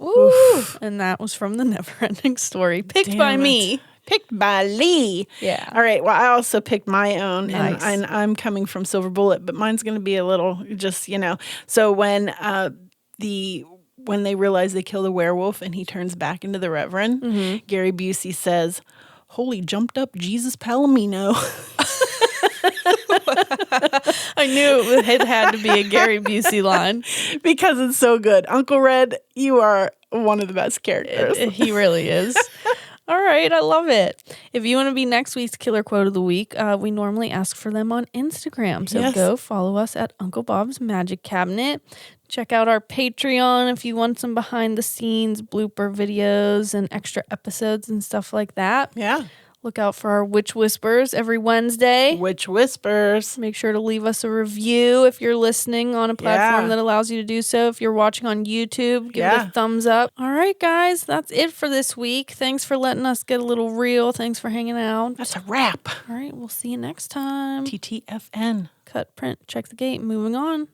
Ooh. And that was from the NeverEnding Story, picked by me. Picked by Leigh. Yeah. All right. Well, I also picked my own, Nice. and I'm coming from Silver Bullet, but mine's going to be a little just, So when they realize they kill the werewolf and he turns back into the Reverend, Gary Busey says, "Holy jumped up Jesus Palomino." I knew it had to be a Gary Busey line. Because it's so good. Uncle Red, you are one of the best characters. He really is. All right, I love it. If you want to be next week's Killer Quote of the Week, we normally ask for them on Instagram. So go follow us at Uncle Bob's Magic Cabinet. Check out our Patreon if you want some behind the scenes blooper videos and extra episodes and stuff like that. Yeah. Look out for our Witch Whispers every Wednesday. Witch Whispers. Make sure to leave us a review if you're listening on a platform that allows you to do so. If you're watching on YouTube, give it a thumbs up. All right, guys, that's it for this week. Thanks for letting us get a little real. Thanks for hanging out. That's a wrap. All right, we'll see you next time. TTFN. Cut, print, check the gate. Moving on.